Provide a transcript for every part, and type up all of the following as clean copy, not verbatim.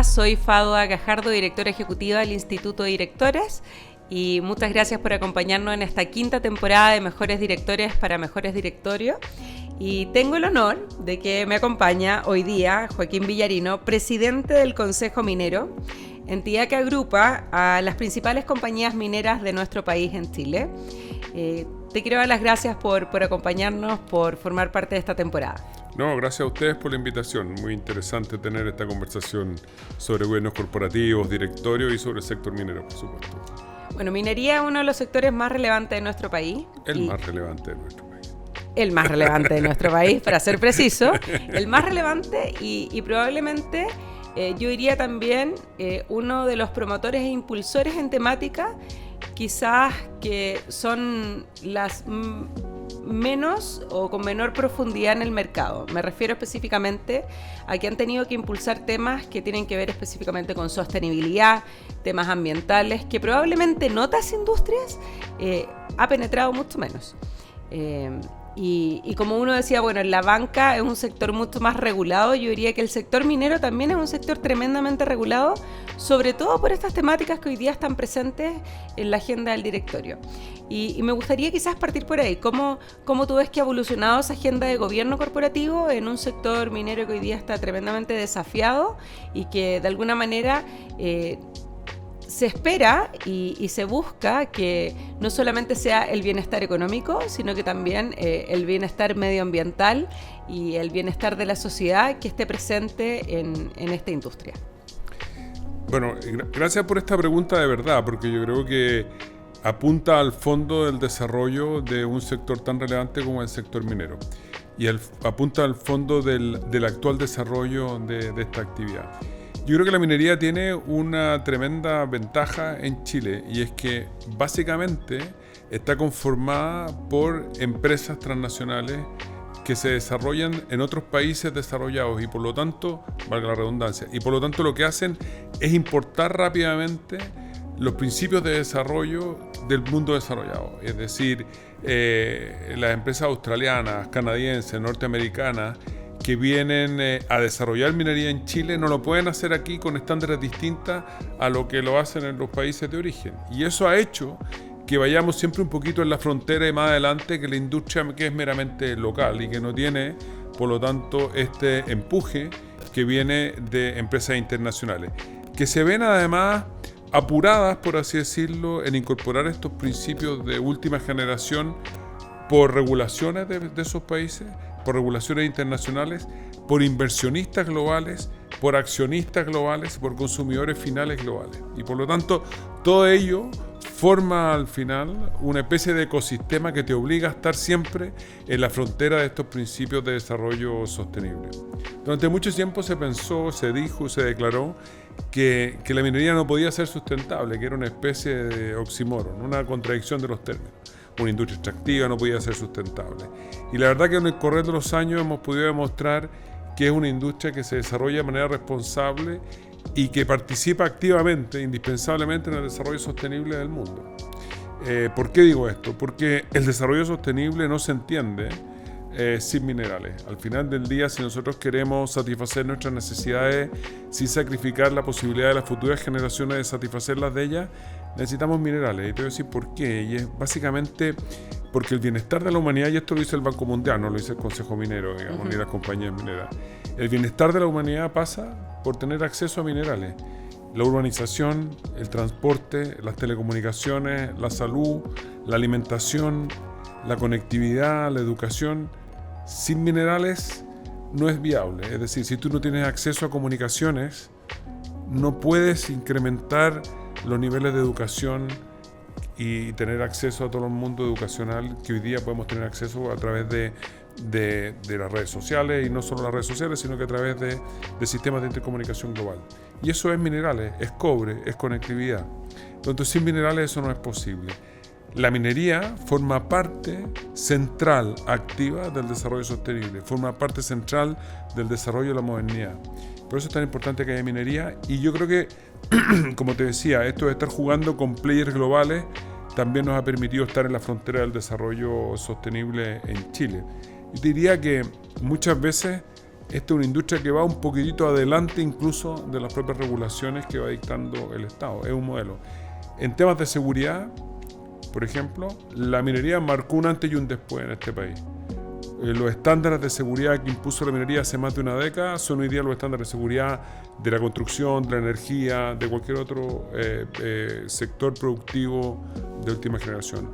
Hola, soy Fadua Gajardo, directora ejecutiva del Instituto de Directores, y muchas gracias por acompañarnos en esta quinta temporada de Mejores Directores para Mejores Directorios. Y tengo el honor de que me acompaña hoy día Joaquín Villarino, presidente del Consejo Minero, entidad que agrupa a las principales compañías mineras de nuestro país en Chile. Te quiero dar las gracias por acompañarnos, por formar parte de esta temporada. No, gracias a ustedes por la invitación. Muy interesante tener esta conversación sobre gobiernos corporativos, directorios y sobre el sector minero, por supuesto. Bueno, minería es uno de los sectores más relevantes de nuestro país. El más relevante de nuestro país. El más relevante de nuestro país, para ser preciso. El más relevante y probablemente, yo diría también, uno de los promotores e impulsores en temática, quizás que son las menos o con menor profundidad en el mercado. Me refiero específicamente a que han tenido que impulsar temas que tienen que ver específicamente con sostenibilidad, temas ambientales, que probablemente en otras industrias ha penetrado mucho menos. Y como uno decía, bueno, la banca es un sector mucho más regulado. Yo diría que el sector minero también es un sector tremendamente regulado, sobre todo por estas temáticas que hoy día están presentes en la agenda del directorio. Y me gustaría quizás partir por ahí. ¿Cómo tú ves que ha evolucionado esa agenda de gobierno corporativo en un sector minero que hoy día está tremendamente desafiado y que de alguna manera se espera y se busca que no solamente sea el bienestar económico, sino que también el bienestar medioambiental y el bienestar de la sociedad que esté presente en esta industria? Bueno, gracias por esta pregunta de verdad, porque yo creo que apunta al fondo del desarrollo de un sector tan relevante como el sector minero y apunta al fondo del actual desarrollo de esta actividad. Yo creo que la minería tiene una tremenda ventaja en Chile, y es que básicamente está conformada por empresas transnacionales que se desarrollan en otros países desarrollados y por lo tanto, valga la redundancia, y por lo tanto lo que hacen es importar rápidamente los principios de desarrollo del mundo desarrollado. Es decir, las empresas australianas, canadienses, norteamericanas que vienen a desarrollar minería en Chile no lo pueden hacer aquí con estándares distintos a lo que lo hacen en los países de origen. Y eso ha hecho que vayamos siempre un poquito en la frontera y más adelante que la industria que es meramente local y que no tiene, por lo tanto, este empuje que viene de empresas internacionales, que se ven además apuradas, por así decirlo, en incorporar estos principios de última generación por regulaciones de esos países, por regulaciones internacionales, por inversionistas globales, por accionistas globales, por consumidores finales globales. Y por lo tanto, todo ello forma al final una especie de ecosistema que te obliga a estar siempre en la frontera de estos principios de desarrollo sostenible. Durante mucho tiempo se pensó, se dijo, se declaró que la minería no podía ser sustentable, que era una especie de oxímoron, una contradicción de los términos. Una industria extractiva no podía ser sustentable. Y la verdad que en el correr de los años hemos podido demostrar que es una industria que se desarrolla de manera responsable y que participa activamente, indispensablemente, en el desarrollo sostenible del mundo. ¿Por qué digo esto? Porque el desarrollo sostenible no se entiende sin minerales. Al final del día, si nosotros queremos satisfacer nuestras necesidades sin sacrificar la posibilidad de las futuras generaciones de satisfacerlas de ellas, necesitamos minerales. Y te voy a decir por qué. Y es básicamente porque el bienestar de la humanidad, y esto lo dice el Banco Mundial, no lo dice el Consejo Minero, digamos, ni las compañías mineras. El bienestar de la humanidad pasa por tener acceso a minerales. La urbanización, el transporte, las telecomunicaciones, la salud, la alimentación, la conectividad, la educación, sin minerales no es viable. Es decir, si tú no tienes acceso a comunicaciones, no puedes incrementar los niveles de educación y tener acceso a todo el mundo educacional que hoy día podemos tener acceso a través de las redes sociales, y no solo las redes sociales, sino que a través de sistemas de intercomunicación global. Y eso es minerales, es cobre, es conectividad. Entonces, sin minerales eso no es posible. La minería forma parte central, activa del desarrollo sostenible, forma parte central del desarrollo de la modernidad. Por eso es tan importante que haya minería, y yo creo que, como te decía, esto de estar jugando con players globales también nos ha permitido estar en la frontera del desarrollo sostenible en Chile. Yo diría que muchas veces esta es una industria que va un poquitito adelante incluso de las propias regulaciones que va dictando el Estado. Es un modelo. En temas de seguridad, por ejemplo, la minería marcó un antes y un después en este país. Los estándares de seguridad que impuso la minería hace más de una década son hoy día los estándares de seguridad de la construcción, de la energía, de cualquier otro sector productivo de última generación.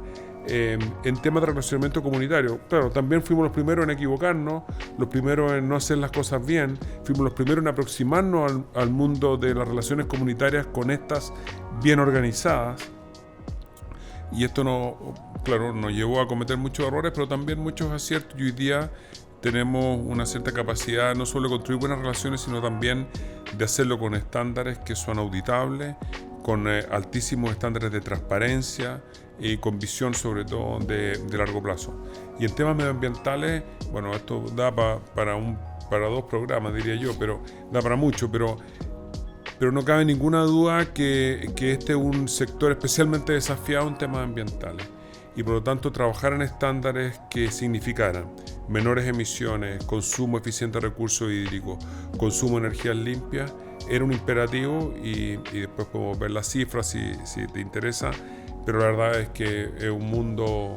En temas de relacionamiento comunitario, claro, también fuimos los primeros en equivocarnos, los primeros en no hacer las cosas bien, fuimos los primeros en aproximarnos al mundo de las relaciones comunitarias con estas bien organizadas. Y esto nos llevó a cometer muchos errores, pero también muchos aciertos. Y hoy día tenemos una cierta capacidad no solo de construir buenas relaciones, sino también de hacerlo con estándares que son auditables, con altísimos estándares de transparencia y con visión sobre todo de largo plazo. Y en temas medioambientales, bueno, esto da para 2 programas, diría yo, pero da para mucho, pero no cabe ninguna duda que este es un sector especialmente desafiado en temas ambientales. Y por lo tanto trabajar en estándares que significaran menores emisiones, consumo eficiente de recursos hídricos, consumo de energías limpias, era un imperativo y después podemos ver las cifras si te interesa, pero la verdad es que es un mundo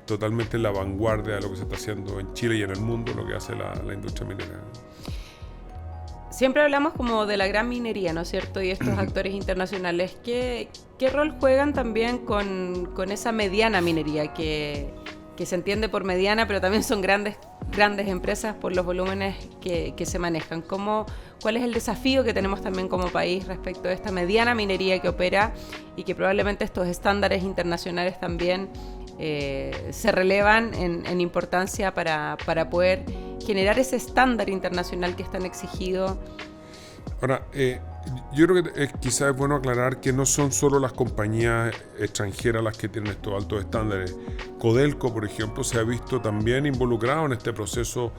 totalmente en la vanguardia de lo que se está haciendo en Chile y en el mundo, lo que hace la industria minera. Siempre hablamos como de la gran minería, ¿no es cierto? Y estos actores internacionales, ¿qué rol juegan también con esa mediana minería que se entiende por mediana, pero también son grandes empresas por los volúmenes que se manejan? ¿Cuál es el desafío que tenemos también como país respecto a esta mediana minería que opera y que probablemente estos estándares internacionales también se relevan en importancia para poder generar ese estándar internacional que es tan exigido? Ahora, yo creo que quizás es bueno aclarar que no son solo las compañías extranjeras las que tienen estos altos estándares. Codelco, por ejemplo, se ha visto también involucrado en este proceso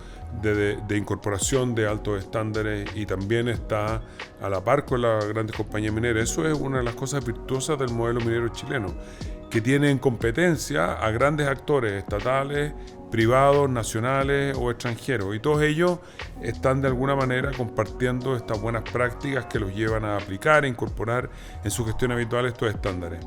de incorporación de altos estándares y también está a la par con las grandes compañías mineras. Eso es una de las cosas virtuosas del modelo minero chileno, que tiene en competencia a grandes actores estatales, privados, nacionales o extranjeros, y todos ellos están de alguna manera compartiendo estas buenas prácticas que los llevan a aplicar e incorporar en su gestión habitual estos estándares.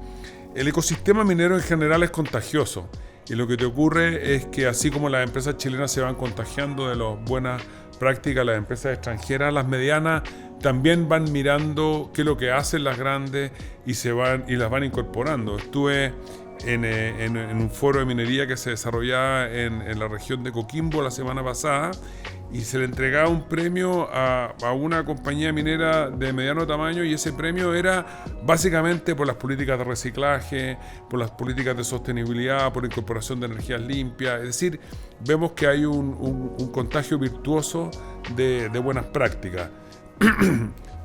El ecosistema minero en general es contagioso y lo que te ocurre es que así como las empresas chilenas se van contagiando de las buenas prácticas, las empresas extranjeras, las medianas también van mirando qué es lo que hacen las grandes y las van incorporando. Estuve en un foro de minería que se desarrollaba en la región de Coquimbo la semana pasada y se le entregaba un premio a una compañía minera de mediano tamaño, y ese premio era básicamente por las políticas de reciclaje, por las políticas de sostenibilidad, por incorporación de energías limpias. Es decir, vemos que hay un contagio virtuoso de buenas prácticas.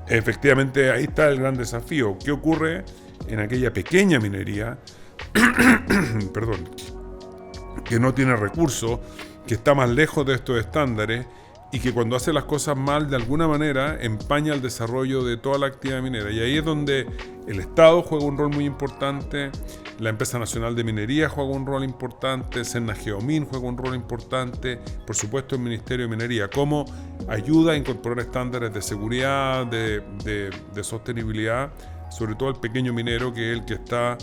Efectivamente, ahí está el gran desafío. ¿Qué ocurre en aquella pequeña minería perdón, que no tiene recursos, que está más lejos de estos estándares y que cuando hace las cosas mal de alguna manera empaña el desarrollo de toda la actividad minera? Y ahí es donde el Estado juega un rol muy importante, la Empresa Nacional de Minería juega un rol importante, Senna-Geomin juega un rol importante, por supuesto el Ministerio de Minería, como ayuda a incorporar estándares de seguridad, de sostenibilidad, sobre todo el pequeño minero, que es el que está,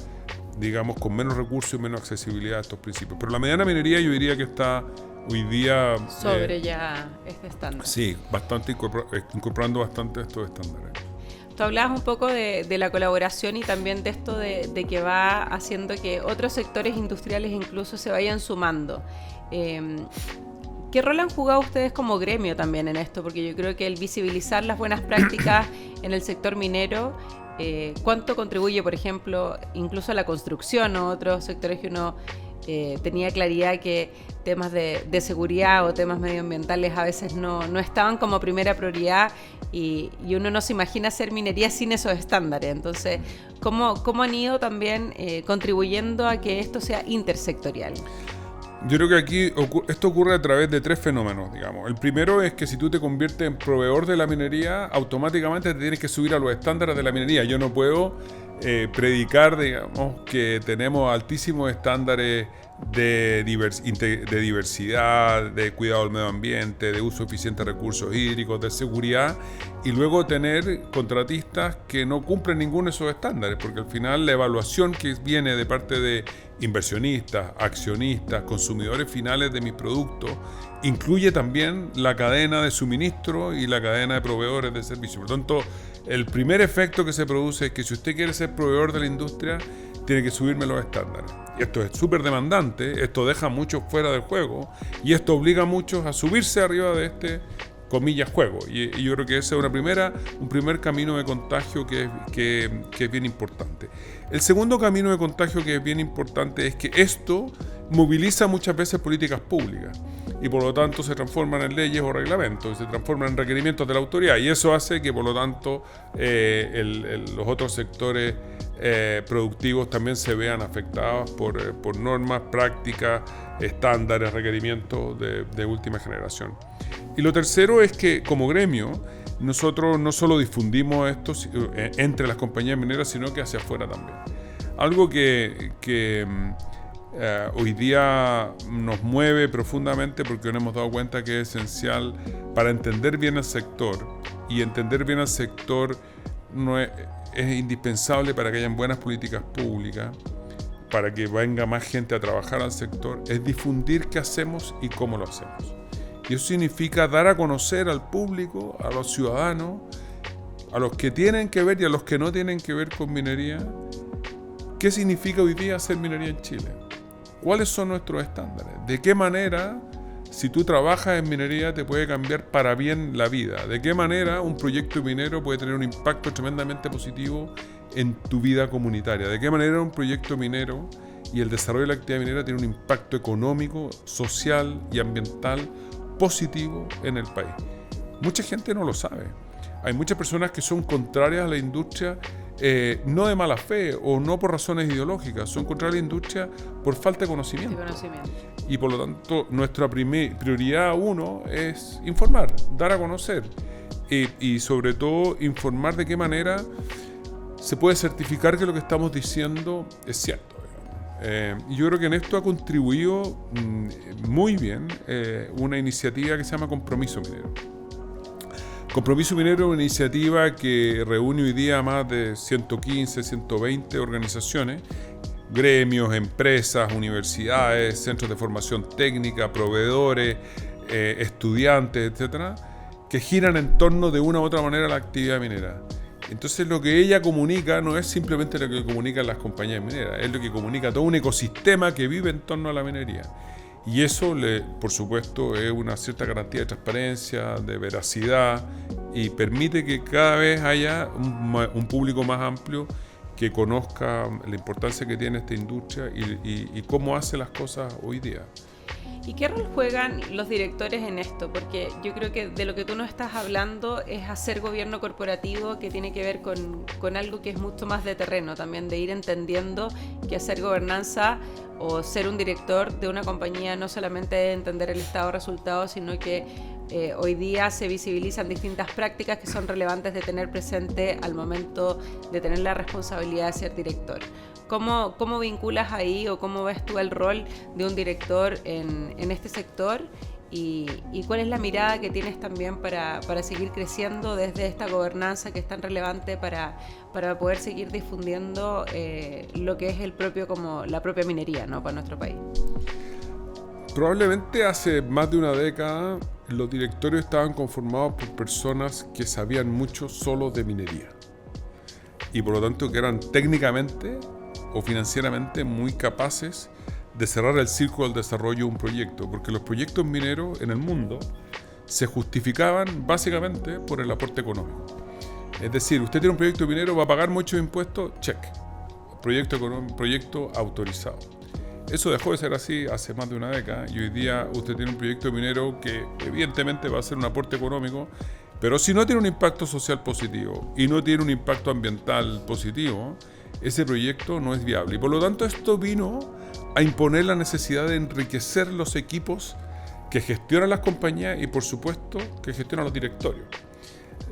digamos, con menos recursos y menos accesibilidad a estos principios. Pero la mediana minería yo diría que está hoy día sobre ya este estándar. Sí, bastante incorporando bastante estos estándares. Tú hablabas un poco de la colaboración y también de esto de que va haciendo que otros sectores industriales incluso se vayan sumando. ¿Qué rol han jugado ustedes como gremio también en esto? Porque yo creo que el visibilizar las buenas prácticas en el sector minero, ¿cuánto contribuye, por ejemplo, incluso a la construcción o otros sectores que uno tenía claridad que temas de seguridad o temas medioambientales a veces no estaban como primera prioridad y uno no se imagina hacer minería sin esos estándares? Entonces, ¿cómo han ido también contribuyendo a que esto sea intersectorial? Yo creo que aquí esto ocurre a través de 3 fenómenos, digamos. El primero es que si tú te conviertes en proveedor de la minería, automáticamente te tienes que subir a los estándares de la minería. Yo no puedo predicar, digamos, que tenemos altísimos estándares de diversidad, de cuidado del medio ambiente, de uso eficiente de recursos hídricos, de seguridad, y luego tener contratistas que no cumplen ninguno de esos estándares, porque al final la evaluación que viene de parte de inversionistas, accionistas, consumidores finales de mis productos, incluye también la cadena de suministro y la cadena de proveedores de servicios. Por lo tanto, el primer efecto que se produce es que si usted quiere ser proveedor de la industria, tiene que subirme los estándares. Y esto es súper demandante, esto deja a muchos fuera del juego y esto obliga a muchos a subirse arriba de este, comillas, juego. Y yo creo que ese es un primer camino de contagio que es bien importante. El segundo camino de contagio que es bien importante es que esto moviliza muchas veces políticas públicas y por lo tanto se transforman en leyes o reglamentos, se transforman en requerimientos de la autoridad y eso hace que por lo tanto los otros sectores productivos también se vean afectados por normas, prácticas, estándares, requerimientos de última generación. Y lo tercero es que como gremio nosotros no solo difundimos esto entre las compañías mineras, sino que hacia afuera también. Algo que hoy día nos mueve profundamente porque nos hemos dado cuenta que es esencial para entender bien el sector, y entender bien el sector es indispensable para que hayan buenas políticas públicas, para que venga más gente a trabajar al sector, es difundir qué hacemos y cómo lo hacemos. Y eso significa dar a conocer al público, a los ciudadanos, a los que tienen que ver y a los que no tienen que ver con minería, qué significa hoy día hacer minería en Chile. ¿Cuáles son nuestros estándares? ¿De qué manera, si tú trabajas en minería, te puede cambiar para bien la vida? ¿De qué manera un proyecto minero puede tener un impacto tremendamente positivo en tu vida comunitaria? ¿De qué manera un proyecto minero y el desarrollo de la actividad minera tiene un impacto económico, social y ambiental positivo en el país? Mucha gente no lo sabe. Hay muchas personas que son contrarias a la industria, no de mala fe o no por razones ideológicas, son contrarias a la industria por falta de conocimiento. Y por lo tanto, nuestra prioridad uno es informar, dar a conocer y sobre todo informar de qué manera se puede certificar que lo que estamos diciendo es cierto. Y yo creo que en esto ha contribuido muy bien una iniciativa que se llama Compromiso Minero. Compromiso Minero es una iniciativa que reúne hoy día más de 115, 120 organizaciones, gremios, empresas, universidades, centros de formación técnica, proveedores, estudiantes, etcétera, que giran en torno de una u otra manera a la actividad minera. Entonces lo que ella comunica no es simplemente lo que comunican las compañías mineras, es lo que comunica todo un ecosistema que vive en torno a la minería. Y eso, por supuesto, es una cierta garantía de transparencia, de veracidad, y permite que cada vez haya un público más amplio que conozca la importancia que tiene esta industria y cómo hace las cosas hoy día. ¿Y qué rol juegan los directores en esto? Porque yo creo que de lo que tú nos estás hablando es hacer gobierno corporativo, que tiene que ver con algo que es mucho más de terreno, también de ir entendiendo que hacer gobernanza o ser un director de una compañía no solamente es entender el estado de resultados, sino que hoy día se visibilizan distintas prácticas que son relevantes de tener presente al momento de tener la responsabilidad de ser director. ¿Cómo vinculas ahí o cómo ves tú el rol de un director en este sector? Y cuál es la mirada que tienes también para seguir creciendo desde esta gobernanza que es tan relevante para poder seguir difundiendo lo que es como la propia minería, ¿no?, para nuestro país? Probablemente hace más de una década los directorios estaban conformados por personas que sabían mucho solo de minería y por lo tanto que eran técnicamente o financieramente muy capaces de cerrar el círculo del desarrollo de un proyecto, porque los proyectos mineros en el mundo se justificaban básicamente por el aporte económico. Es decir, usted tiene un proyecto minero, va a pagar muchos impuestos, check. Proyecto autorizado. Eso dejó de ser así hace más de una década y hoy día usted tiene un proyecto minero que evidentemente va a ser un aporte económico, pero si no tiene un impacto social positivo y no tiene un impacto ambiental positivo, ese proyecto no es viable. Y por lo tanto esto vino a imponer la necesidad de enriquecer los equipos que gestionan las compañías y por supuesto que gestionan los directorios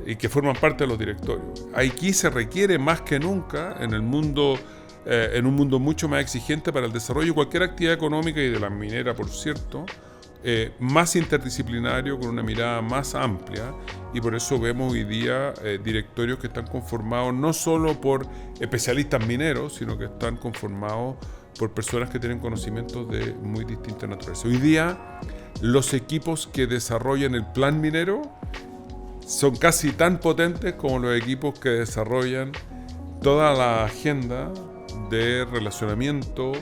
y que forman parte de los directorios. Aquí se requiere más que nunca en el mundo en un mundo mucho más exigente para el desarrollo de cualquier actividad económica y de la minera, por cierto, más interdisciplinario, con una mirada más amplia, y por eso vemos hoy día directorios que están conformados no solo por especialistas mineros, sino que están conformados por personas que tienen conocimientos de muy distinta naturaleza. Hoy día los equipos que desarrollan el plan minero son casi tan potentes como los equipos que desarrollan toda la agenda de relacionamiento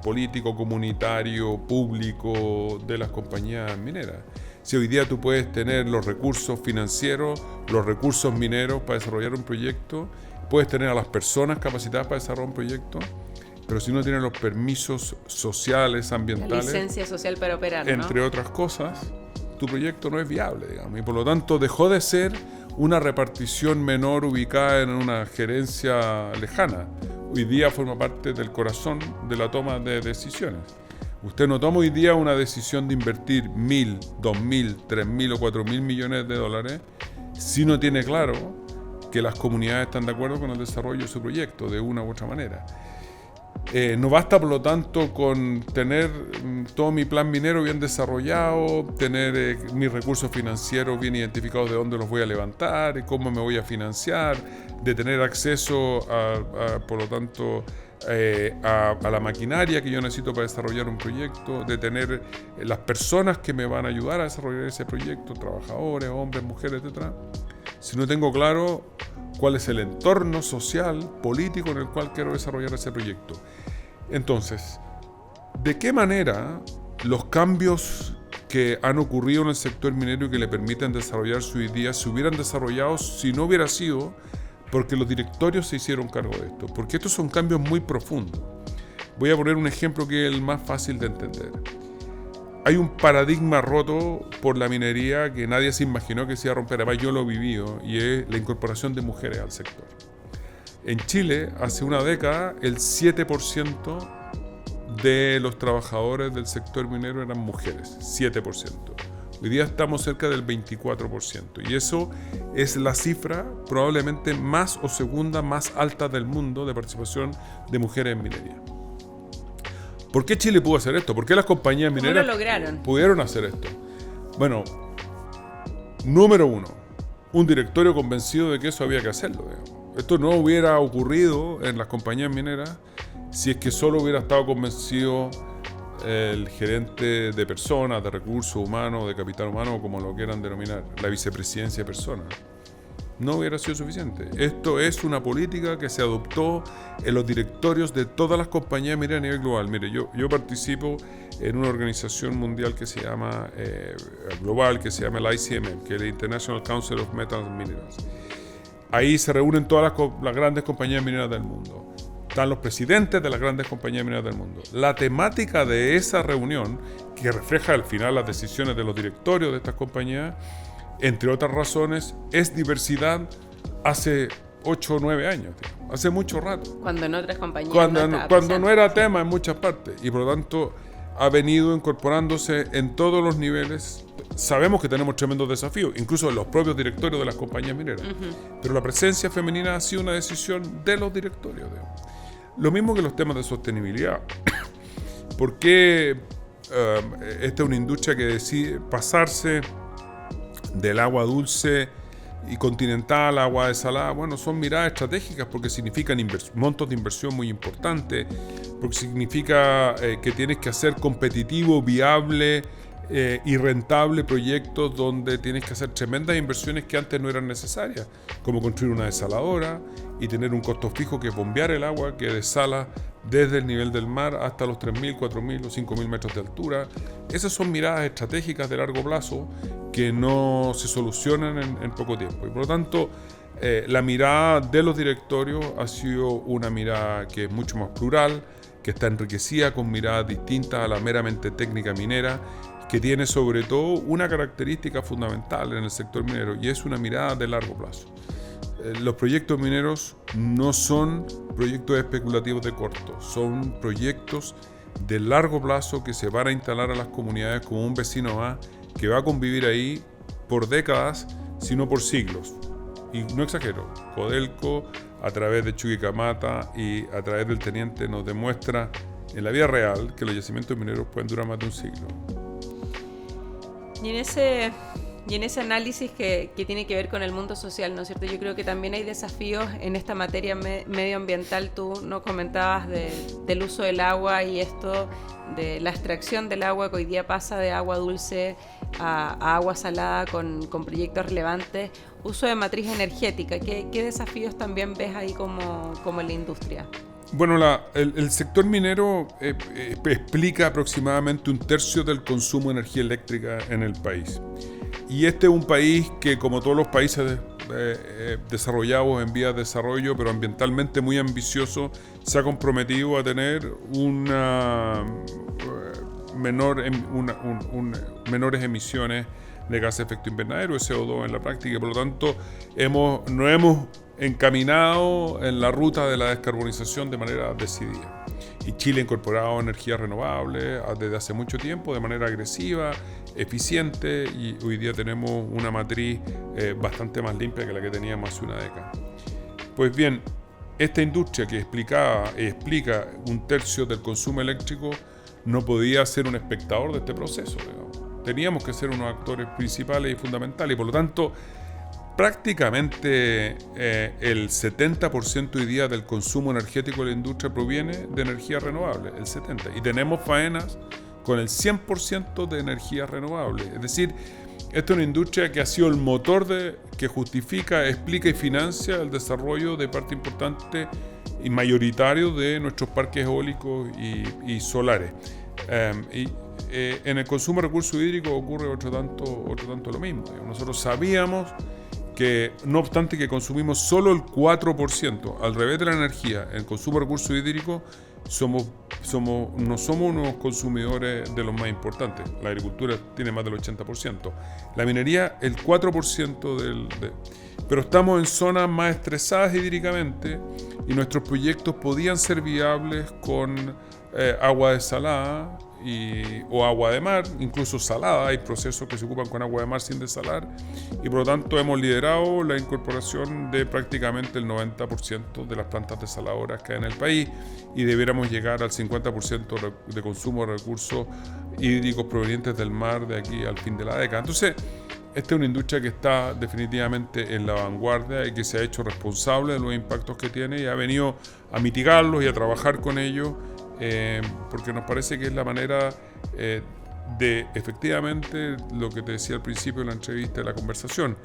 político, comunitario, público de las compañías mineras. Si hoy día tú puedes tener los recursos financieros, los recursos mineros para desarrollar un proyecto, puedes tener a las personas capacitadas para desarrollar un proyecto, pero si no tienes los permisos sociales, ambientales, la licencia social para operar, entre otras cosas, tu proyecto no es viable, digamos, y por lo tanto dejó de ser una repartición menor ubicada en una gerencia lejana. Hoy día forma parte del corazón de la toma de decisiones. Usted no toma hoy día una decisión de invertir 1.000, 2.000, 3.000 o 4.000 millones de dólares si no tiene claro que las comunidades están de acuerdo con el desarrollo de su proyecto de una u otra manera. No basta, por lo tanto, con tener todo mi plan minero bien desarrollado, tener mis recursos financieros bien identificados de dónde los voy a levantar, cómo me voy a financiar, de tener acceso por lo tanto, a la maquinaria que yo necesito para desarrollar un proyecto, de tener las personas que me van a ayudar a desarrollar ese proyecto, trabajadores, hombres, mujeres, etc. Si no tengo claro cuál es el entorno social, político en el cual quiero desarrollar ese proyecto. Entonces, ¿de qué manera los cambios que han ocurrido en el sector minero y que le permiten desarrollar su idea se hubieran desarrollado si no hubiera sido porque los directorios se hicieron cargo de esto? Porque estos son cambios muy profundos. Voy a poner un ejemplo que es el más fácil de entender. Hay un paradigma roto por la minería que nadie se imaginó que se iba a romper. Además, yo lo he vivido, y es la incorporación de mujeres al sector. En Chile, hace una década, el 7% de los trabajadores del sector minero eran mujeres. 7%. Hoy día estamos cerca del 24%. Y eso es la cifra probablemente más o segunda más alta del mundo de participación de mujeres en minería. ¿Por qué Chile pudo hacer esto? ¿Por qué las compañías mineras pudieron hacer esto? Bueno, número uno, un directorio convencido de que eso había que hacerlo, digamos. Esto no hubiera ocurrido en las compañías mineras si es que solo hubiera estado convencido el gerente de personas, de recursos humanos, de capital humano, como lo quieran denominar, la vicepresidencia de personas. No hubiera sido suficiente. Esto es una política que se adoptó en los directorios de todas las compañías mineras a nivel global. Mire, yo participo en una organización mundial que se llama, global, que se llama el ICMM, que es el International Council of Metals and Minerals. Ahí se reúnen todas las grandes compañías mineras del mundo. Están los presidentes de las grandes compañías mineras del mundo. La temática de esa reunión, que refleja al final las decisiones de los directorios de estas compañías, entre otras razones, es diversidad hace 8 o 9 años, tío. Hace mucho rato. Cuando en otras compañías cuando no era tema en muchas partes. Y por lo tanto ha venido incorporándose en todos los niveles. Sabemos que tenemos tremendos desafíos, incluso en los propios directorios de las compañías mineras. Pero la presencia femenina ha sido una decisión de los directorios. Lo mismo que los temas de sostenibilidad. ¿Por qué esta es una industria que decide pasarse del agua dulce y continental a agua desalada? Bueno, son miradas estratégicas porque significan montos de inversión muy importantes, porque significa que tienes que hacer competitivo, viable y rentable proyectos donde tienes que hacer tremendas inversiones que antes no eran necesarias, como construir una desaladora y tener un costo fijo que es bombear el agua que desala desde el nivel del mar hasta los 3.000, 4.000 o 5.000 metros de altura. Esas son miradas estratégicas de largo plazo que no se solucionan en poco tiempo. Y por lo tanto, la mirada de los directorios ha sido una mirada que es mucho más plural, que está enriquecida con miradas distintas a la meramente técnica minera, que tiene sobre todo una característica fundamental en el sector minero, y es una mirada de largo plazo. Los proyectos mineros no son proyectos especulativos de corto, son proyectos de largo plazo que se van a instalar a las comunidades como un vecino más que va a convivir ahí por décadas, sino por siglos. y no exagero, Codelco a través de Chuquicamata y a través del teniente nos demuestra en la vida real que los yacimientos mineros pueden durar más de un siglo. Y en ese análisis que tiene que ver con el mundo social, ¿no es cierto? Yo creo que también hay desafíos en esta materia medioambiental. Tú nos comentabas del uso del agua y esto de la extracción del agua que hoy día pasa de agua dulce a agua salada con proyectos relevantes. Uso de matriz energética. ¿Qué desafíos también ves ahí como en la industria? Bueno, el sector minero explica aproximadamente 1/3 del consumo de energía eléctrica en el país. Y este es un país que, como todos los países desarrollados en vías de desarrollo, pero ambientalmente muy ambicioso, se ha comprometido a tener menores emisiones de gases de efecto invernadero, CO2 en la práctica, y por lo tanto nos hemos encaminado en la ruta de la descarbonización de manera decidida. Y Chile ha incorporado energías renovables desde hace mucho tiempo de manera agresiva, eficiente, y hoy día tenemos una matriz bastante más limpia que la que teníamos hace una década. Pues bien, esta industria que explica 1/3 del consumo eléctrico no podía ser un espectador de este proceso, digamos. Teníamos que ser unos actores principales y fundamentales, y por lo tanto prácticamente el 70% hoy día del consumo energético de la industria proviene de energías renovables, el 70%. Y tenemos faenas con el 100% de energías renovables. Es decir, esta es una industria que ha sido el motor que justifica, explica y financia el desarrollo de parte importante y mayoritario de nuestros parques eólicos y solares. En el consumo de recursos hídricos ocurre otro tanto lo mismo. Nosotros sabíamos que, no obstante que consumimos solo el 4%, al revés de la energía, en el consumo de recursos hídricos no somos unos consumidores de los más importantes. La agricultura tiene más del 80%. La minería, el 4% pero estamos en zonas más estresadas hídricamente, y nuestros proyectos podían ser viables con agua desalada o agua de mar, incluso salada. Hay procesos que se ocupan con agua de mar sin desalar, y por lo tanto hemos liderado la incorporación de prácticamente el 90% de las plantas desaladoras que hay en el país, y debiéramos llegar al 50% de consumo de recursos hídricos provenientes del mar de aquí al fin de la década. Entonces, esta es una industria que está definitivamente en la vanguardia y que se ha hecho responsable de los impactos que tiene y ha venido a mitigarlos y a trabajar con ellos, porque nos parece que es la manera de, efectivamente, lo que te decía al principio de la entrevista, de la conversación,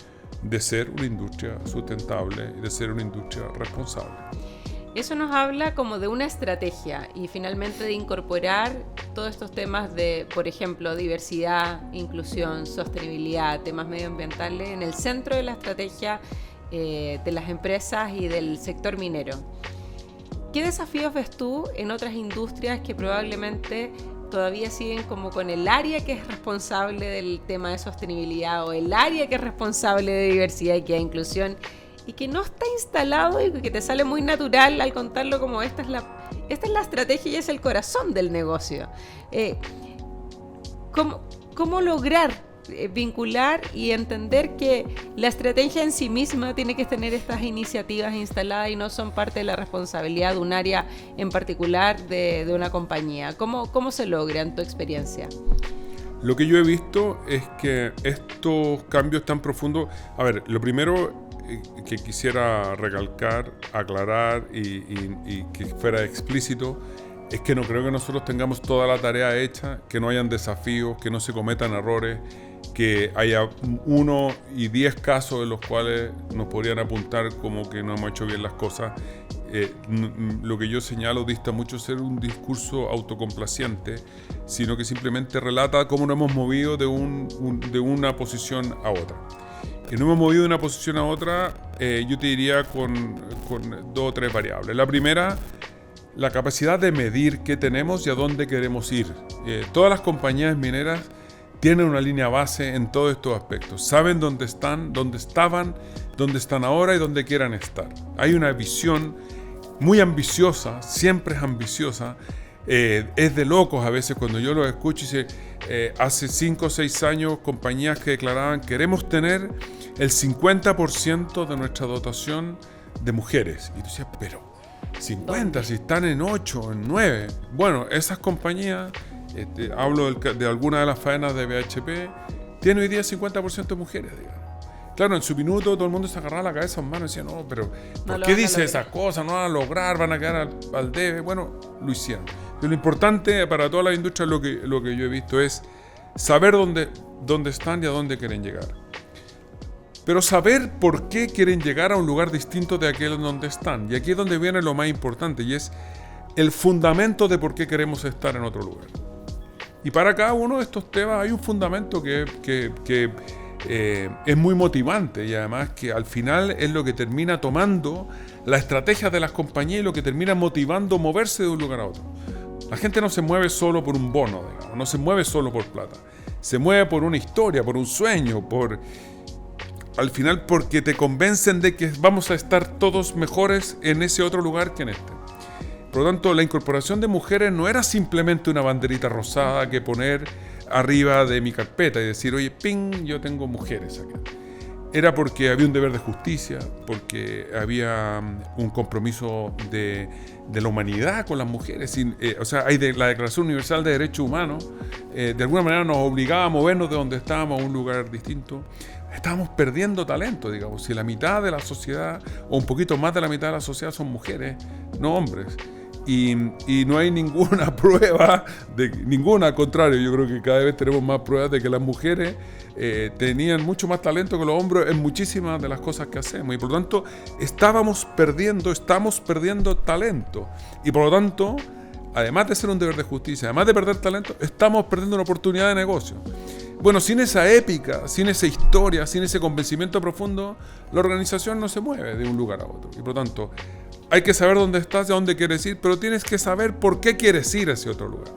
de ser una industria sustentable y de ser una industria responsable. Eso nos habla como de una estrategia y finalmente de incorporar todos estos temas de, por ejemplo, diversidad, inclusión, sostenibilidad, temas medioambientales en el centro de la estrategia de las empresas y del sector minero. ¿Qué desafíos ves tú en otras industrias que probablemente todavía siguen como con el área que es responsable del tema de sostenibilidad o el área que es responsable de diversidad y inclusión, y que no está instalado y que te sale muy natural al contarlo como esta es la estrategia y es el corazón del negocio? ¿Cómo lograr vincular y entender que la estrategia en sí misma tiene que tener estas iniciativas instaladas y no son parte de la responsabilidad de un área en particular de una compañía? ¿Cómo se logra en tu experiencia? Lo que yo he visto es que estos cambios tan profundos... A ver, lo primero que quisiera recalcar, aclarar y que fuera explícito es que no creo que nosotros tengamos toda la tarea hecha, que no hayan desafíos, que no se cometan errores, que haya 1 y 10 casos en los cuales nos podrían apuntar como que no hemos hecho bien las cosas. Lo que yo señalo dista mucho ser un discurso autocomplaciente, sino que simplemente relata cómo nos hemos movido de una posición a otra. Que no hemos movido de una posición a otra, yo te diría con 2 o 3 variables. La primera, la capacidad de medir qué tenemos y a dónde queremos ir. Todas las compañías mineras tienen una línea base en todos estos aspectos. Saben dónde están, dónde estaban, dónde están ahora y dónde quieran estar. Hay una visión muy ambiciosa, siempre es ambiciosa, Es de locos a veces cuando yo los escucho y dice, hace 5 o 6 años compañías que declaraban queremos tener el 50% de nuestra dotación de mujeres. Y tú decías, pero 50, si están en 8, en 9. Bueno, esas compañías, hablo de alguna de las faenas de BHP, tienen hoy día 50% de mujeres, digamos. Claro, en su minuto todo el mundo se agarraba la cabeza en mano y decía, no, pero ¿por qué dice esas cosas? No van a lograr, van a quedar al debe. Bueno, lo hicieron. Pero lo importante para toda la industria, lo que yo he visto es saber dónde están y a dónde quieren llegar. Pero saber por qué quieren llegar a un lugar distinto de aquel donde están. Y aquí es donde viene lo más importante, y es el fundamento de por qué queremos estar en otro lugar. Y para cada uno de estos temas hay un fundamento que es muy motivante, y además que al final es lo que termina tomando la estrategia de las compañías y lo que termina motivando moverse de un lugar a otro. La gente no se mueve solo por un bono, digamos, no se mueve solo por plata. Se mueve por una historia, por un sueño, al final porque te convencen de que vamos a estar todos mejores en ese otro lugar que en este. Por lo tanto, la incorporación de mujeres no era simplemente una banderita rosada que poner arriba de mi carpeta y decir, oye, ping, yo tengo mujeres acá. Era porque había un deber de justicia, porque había un compromiso de la humanidad con las mujeres. O sea, hay la Declaración Universal de Derechos Humanos, de alguna manera nos obligaba a movernos de donde estábamos a un lugar distinto. Estábamos perdiendo talento, digamos. Si la mitad de la sociedad, o un poquito más de la mitad de la sociedad son mujeres, no hombres. Y no hay ninguna prueba, al contrario, yo creo que cada vez tenemos más pruebas de que las mujeres tenían mucho más talento que los hombres en muchísimas de las cosas que hacemos. Y por lo tanto, estamos perdiendo talento. Y por lo tanto, además de ser un deber de justicia, además de perder talento, estamos perdiendo una oportunidad de negocio. Bueno, sin esa épica, sin esa historia, sin ese convencimiento profundo, la organización no se mueve de un lugar a otro. Y por lo tanto, hay que saber dónde estás y a dónde quieres ir, pero tienes que saber por qué quieres ir a ese otro lugar.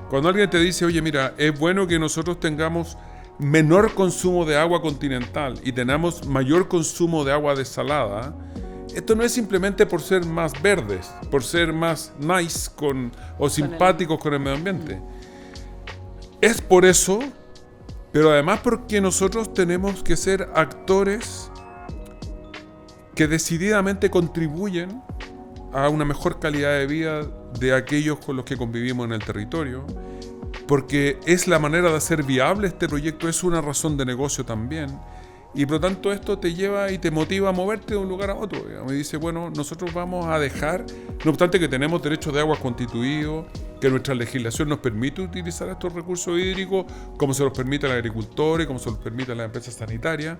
Cuando alguien te dice, oye, mira, es bueno que nosotros tengamos menor consumo de agua continental y tengamos mayor consumo de agua desalada, esto no es simplemente por ser más verdes, por ser más nice o simpáticos con el medio ambiente. Es por eso, pero además porque nosotros tenemos que ser actores que decididamente contribuyen a una mejor calidad de vida de aquellos con los que convivimos en el territorio, porque es la manera de hacer viable este proyecto, es una razón de negocio también, y por lo tanto esto te lleva y te motiva a moverte de un lugar a otro, digamos, y dice, bueno, nosotros vamos a dejar, no obstante que tenemos derechos de agua constituidos, que nuestra legislación nos permite utilizar estos recursos hídricos como se los permite a los agricultores, como se los permite a las empresas sanitarias,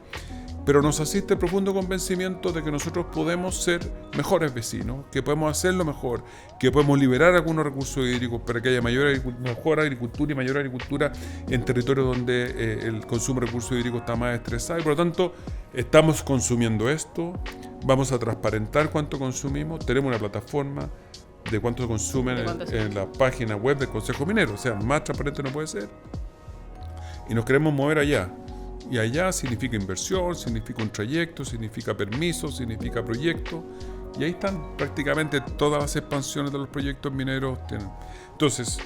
pero nos asiste el profundo convencimiento de que nosotros podemos ser mejores vecinos, que podemos hacerlo mejor, que podemos liberar algunos recursos hídricos para que haya mejor agricultura y mayor agricultura en territorios donde el consumo de recursos hídricos está más estresado. Y por lo tanto, estamos consumiendo esto, vamos a transparentar cuánto consumimos, tenemos una plataforma de cuánto consumen en la página web del Consejo Minero, o sea, más transparente no puede ser. Y nos queremos mover allá. Y allá significa inversión, significa un trayecto, significa permiso, significa proyecto. Y ahí están prácticamente todas las expansiones de los proyectos mineros. Entonces,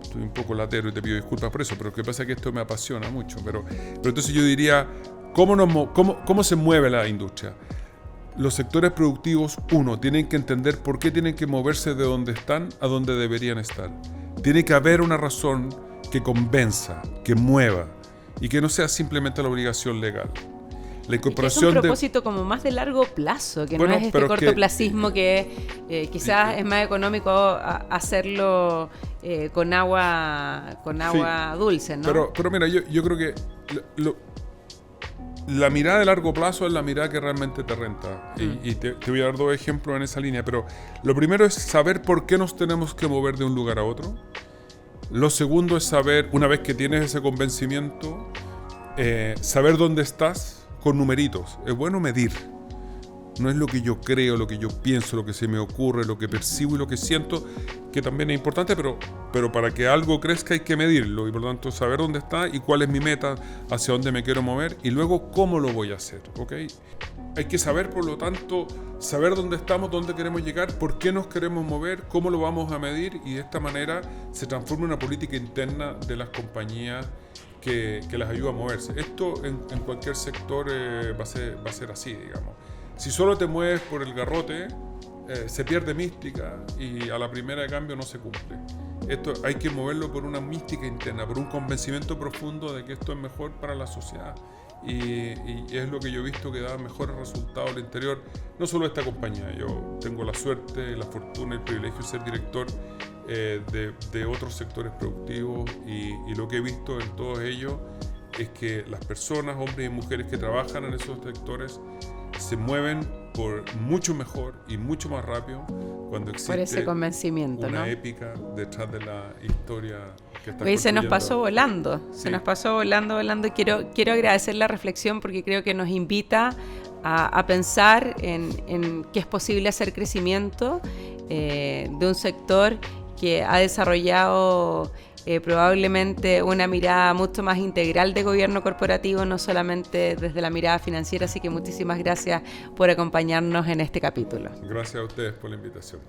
estoy un poco latero y te pido disculpas por eso, pero lo que pasa es que esto me apasiona mucho. Pero entonces yo diría, ¿cómo se mueve la industria? Los sectores productivos, tienen que entender por qué tienen que moverse de donde están a donde deberían estar. Tiene que haber una razón que convenza, que mueva, y que no sea simplemente la obligación legal. La incorporación es un propósito como más de largo plazo, que no es este cortoplacismo que quizás es más económico hacerlo con agua sí, dulce, ¿no? Pero mira, yo creo que la mirada de largo plazo es la mirada que realmente te renta. Y te voy a dar 2 ejemplos en esa línea, pero lo primero es saber por qué nos tenemos que mover de un lugar a otro. Lo segundo es saber, una vez que tienes ese convencimiento, saber dónde estás con numeritos. Es bueno medir. no es lo que yo creo, lo que yo pienso, lo que se me ocurre, lo que percibo y lo que siento, que también es importante, pero para que algo crezca hay que medirlo y por lo tanto saber dónde está y cuál es mi meta, hacia dónde me quiero mover y luego cómo lo voy a hacer, ¿ok? Hay que saber, por lo tanto, saber dónde estamos, dónde queremos llegar, por qué nos queremos mover, cómo lo vamos a medir y de esta manera se transforma en una política interna de las compañías que las ayuda a moverse. Esto en cualquier sector va a ser así, digamos. Si solo te mueves por el garrote, se pierde mística y a la primera de cambio no se cumple. Esto hay que moverlo por una mística interna, por un convencimiento profundo de que esto es mejor para la sociedad. Y es lo que yo he visto que da mejores resultados al interior, no solo de esta compañía. Yo tengo la suerte, la fortuna, el privilegio de ser director de otros sectores productivos y lo que he visto en todos ellos es que las personas, hombres y mujeres que trabajan en esos sectores se mueven por mucho mejor y mucho más rápido cuando existe por ese convencimiento, una ¿no? épica detrás de la historia que está Oye, se nos construyendo. pasó volando, Sí. se nos pasó volando. Quiero agradecer la reflexión porque creo que nos invita a pensar en que es posible hacer crecimiento de un sector que ha desarrollado probablemente una mirada mucho más integral de gobierno corporativo, no solamente desde la mirada financiera. Así que muchísimas gracias por acompañarnos en este capítulo. Gracias a ustedes por la invitación.